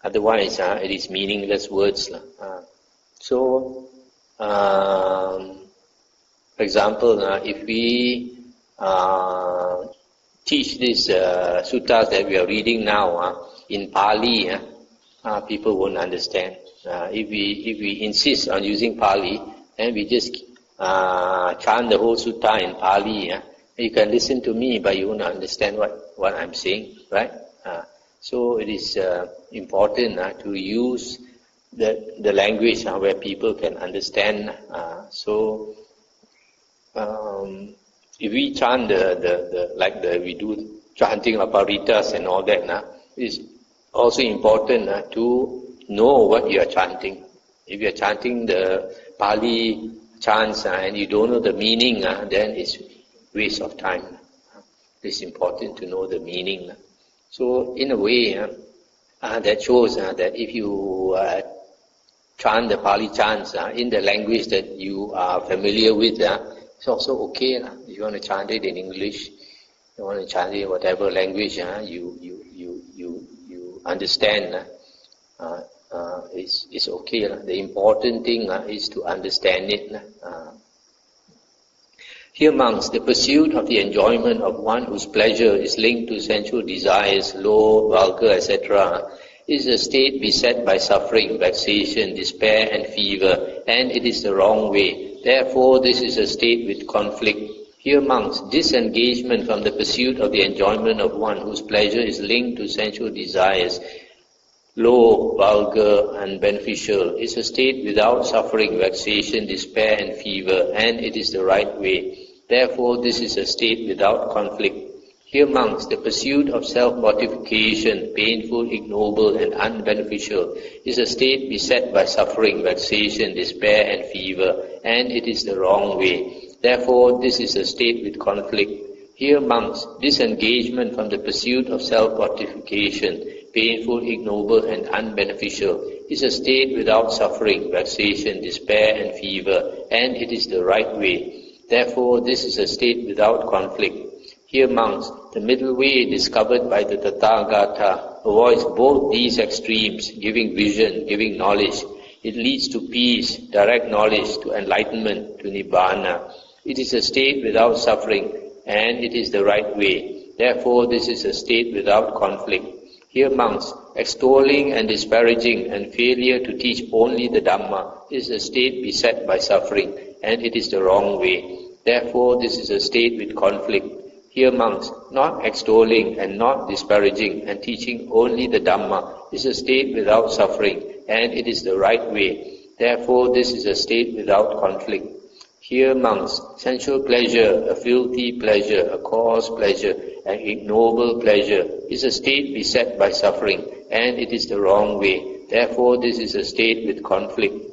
Otherwise, it is meaningless words. So, for example, if we teach these suttas that we are reading now in Pali, people won't understand. If we insist on using Pali, and we just chant the whole sutta in Pali, you can listen to me, but you won't understand what I'm saying, right? So it is important to use the language where people can understand. So if we chant we do chanting of paritas and all that, it's also important to know what you are chanting. If you are chanting the Pali chants and you don't know the meaning, then it's waste of time. It's important to know the meaning. So in a way, that shows that if you chant the Pali chants in the language that you are familiar with, it's also okay. If you want to chant it in English, you want to chant it in whatever language you understand, it's okay. The important thing is to understand it. Here, monks, the pursuit of the enjoyment of one whose pleasure is linked to sensual desires, low, vulgar, etc., is a state beset by suffering, vexation, despair, and fever, and it is the wrong way. Therefore, this is a state with conflict. Here, monks, disengagement from the pursuit of the enjoyment of one whose pleasure is linked to sensual desires, low, vulgar, and beneficial, is a state without suffering, vexation, despair, and fever, and it is the right way. Therefore, this is a state without conflict. Here, monks, the pursuit of self-mortification, painful, ignoble, and unbeneficial, is a state beset by suffering, vexation, despair, and fever, and it is the wrong way. Therefore, this is a state with conflict. Here, monks, disengagement from the pursuit of self-mortification, painful, ignoble, and unbeneficial, is a state without suffering, vexation, despair, and fever, and it is the right way. Therefore, this is a state without conflict. Here, monks, the middle way discovered by the Tathagata avoids both these extremes, giving vision, giving knowledge. It leads to peace, direct knowledge, to enlightenment, to Nibbana. It is a state without suffering, and it is the right way. Therefore, this is a state without conflict. Here, monks, extolling and disparaging and failure to teach only the Dhamma is a state beset by suffering, and it is the wrong way. Therefore, this is a state with conflict. Here, monks, not extolling and not disparaging and teaching only the Dhamma is a state without suffering, and it is the right way. Therefore, this is a state without conflict. Here, monks, sensual pleasure, a filthy pleasure, a coarse pleasure, an ignoble pleasure is a state beset by suffering, and it is the wrong way. Therefore, this is a state with conflict.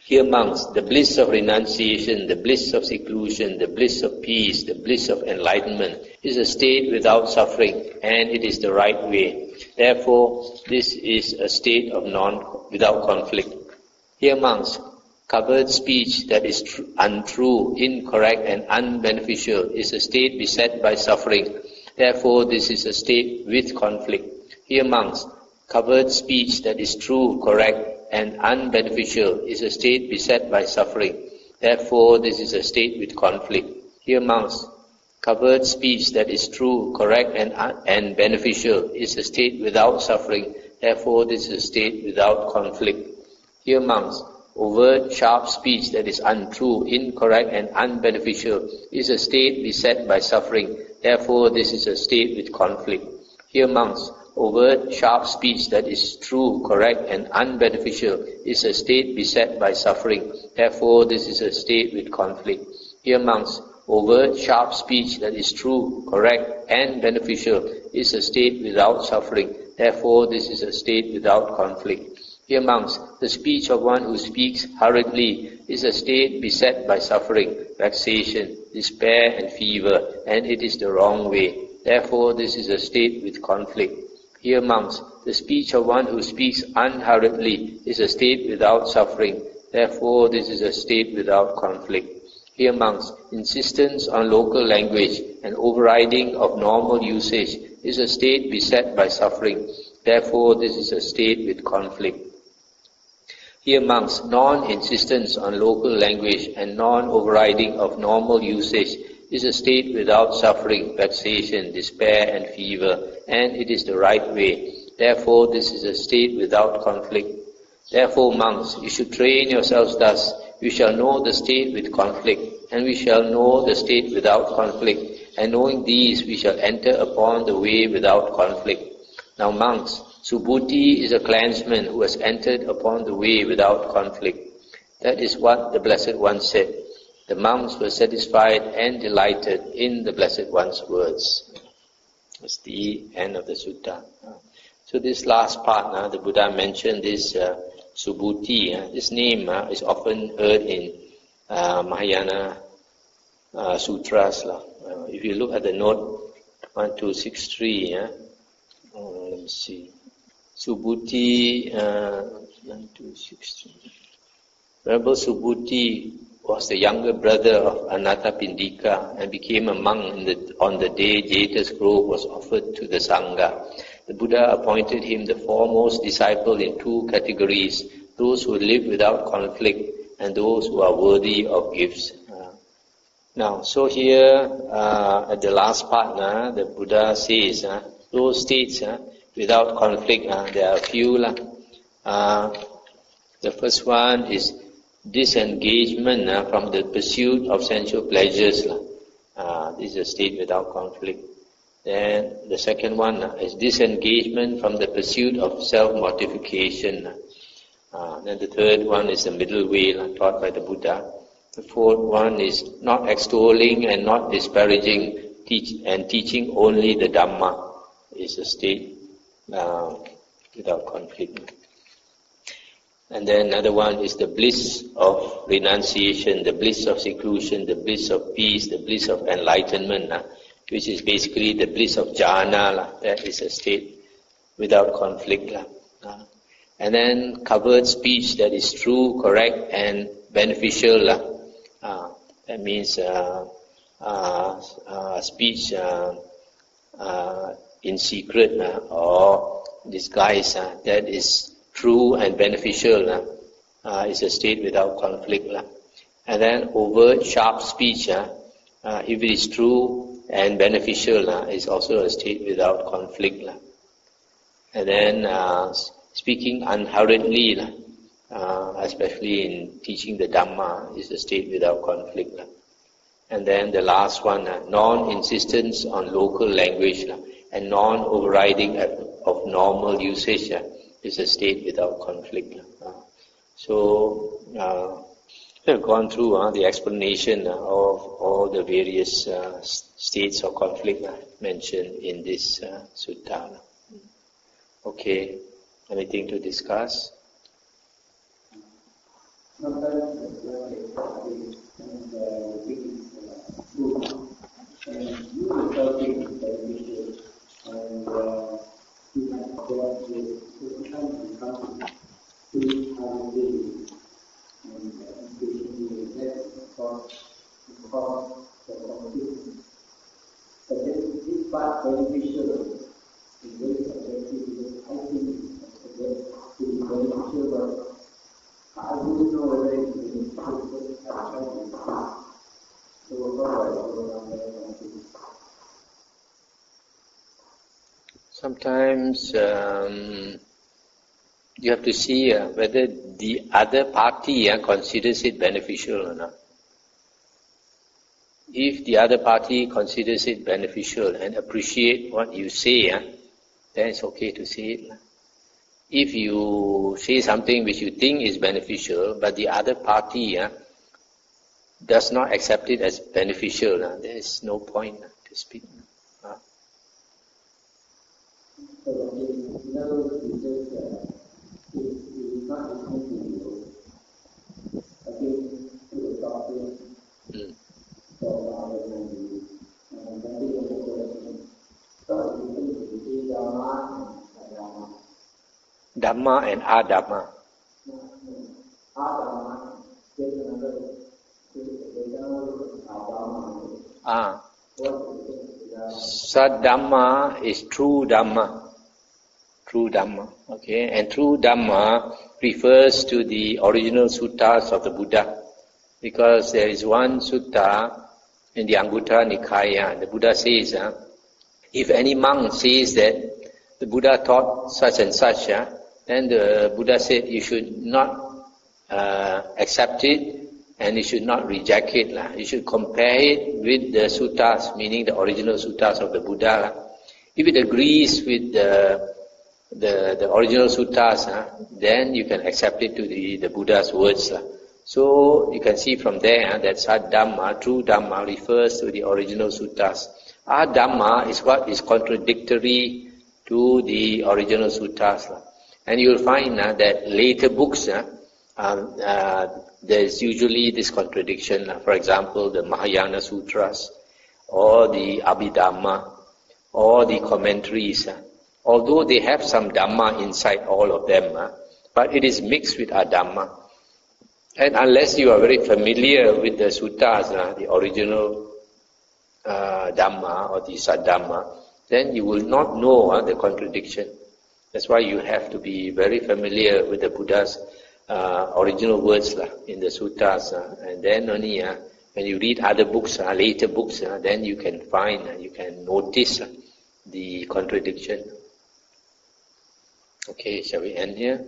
Here, monks, the bliss of renunciation, the bliss of seclusion, the bliss of peace, the bliss of enlightenment is a state without suffering, and it is the right way. Therefore, this is a state of without conflict. Here, monks, covered speech that is untrue, incorrect, and unbeneficial is a state beset by suffering. Therefore, this is a state with conflict. Here, monks, covered speech that is true, correct, and unbeneficial is a state beset by suffering. Therefore, this is a state with conflict. Here, monks, covered speech that is true, correct, and beneficial is a state without suffering. Therefore, this is a state without conflict. Here, monks, overt, sharp speech that is untrue, incorrect, and unbeneficial is a state beset by suffering. Therefore, this is a state with conflict. Here, monks, overt, sharp speech that is true, correct, and unbeneficial is a state beset by suffering. Therefore, this is a state with conflict. Here, monks, overt, sharp speech that is true, correct, and beneficial is a state without suffering. Therefore, this is a state without conflict. Here, monks, the speech of one who speaks hurriedly is a state beset by suffering, vexation, despair, and fever, and it is the wrong way. Therefore, this is a state with conflict. Here, monks, the speech of one who speaks unhurriedly is a state without suffering. Therefore, this is a state without conflict. Here, monks, insistence on local language and overriding of normal usage is a state beset by suffering. Therefore, this is a state with conflict. Here, monks, non-insistence on local language and non-overriding of normal usage is a state without suffering, vexation, despair and fever, and it is the right way. Therefore, this is a state without conflict. Therefore, monks, you should train yourselves thus. We shall know the state with conflict, and we shall know the state without conflict, and knowing these, we shall enter upon the way without conflict. Now, monks, Subhuti is a clansman who has entered upon the way without conflict. That is what the Blessed One said. The monks were satisfied and delighted in the Blessed One's words. That's the end of the sutta. So this last part, the Buddha mentioned this Subhuti. This name is often heard in Mahayana sutras. If you look at the note 1263, let me see. Subhuti, 1263. Venerable Subhuti was the younger brother of Anathapindika and became a monk on the day Jeta's grove was offered to the Sangha. The Buddha appointed him the foremost disciple in two categories, those who live without conflict and those who are worthy of gifts. Now, so here at the last part, the Buddha says, those states without conflict, there are a few. The first one is disengagement from the pursuit of sensual pleasures. This is a state without conflict. Then the second one is disengagement from the pursuit of self-mortification. Then the third one is the middle way taught by the Buddha. The fourth one is not extolling and not disparaging, teaching only the Dhamma is a state without conflict. And then another one is the bliss of renunciation, the bliss of seclusion, the bliss of peace, the bliss of enlightenment, which is basically the bliss of jhana. That is a state without conflict. And then covered speech that is true, correct, and beneficial. That means speech in secret or disguise that is true and beneficial is a state without conflict. And then overt, sharp speech, if it is true and beneficial, is also a state without conflict. And then speaking unhurriedly, especially in teaching the Dhamma, is a state without conflict. And then the last one, non-insistence on local language and non-overriding of normal usage is a state without conflict. So we have gone through the explanation of all the various states of conflict mentioned in this sutta. Okay, anything to discuss? Sometimes you have to see whether the other party considers it beneficial or not. If the other party considers it beneficial and appreciate what you say, then it's okay to say it. If you say something which you think is beneficial, but the other party does not accept it as beneficial, there is no point to speak. Dhamma and Adhamma. Saddhamma is true Dhamma. True Dhamma. Okay, and true Dhamma refers to the original suttas of the Buddha, because there is one sutta in the Anguttara Nikāya. The Buddha says, if any monk says that the Buddha taught such and such, then the Buddha said you should not accept it and you should not reject it. You should compare it with the suttas, meaning the original suttas of the Buddha. If it agrees with the original suttas, then you can accept it to the Buddha's words. So you can see from there that Saddhamma, true Dhamma, refers to the original suttas. Adhamma is what is contradictory to the original suttas. And you will find that later books, there is usually this contradiction. For example, the Mahayana Sutras, or the Abhidhamma, or the commentaries. Although they have some Dhamma inside all of them, but it is mixed with Adhamma. And unless you are very familiar with the suttas, the original Dhamma or the Saddhamma, then you will not know the contradiction. That's why you have to be very familiar with the Buddha's original words in the suttas, and then only when you read other books, later books, then you can find, you can notice the contradiction. Okay, shall we end here?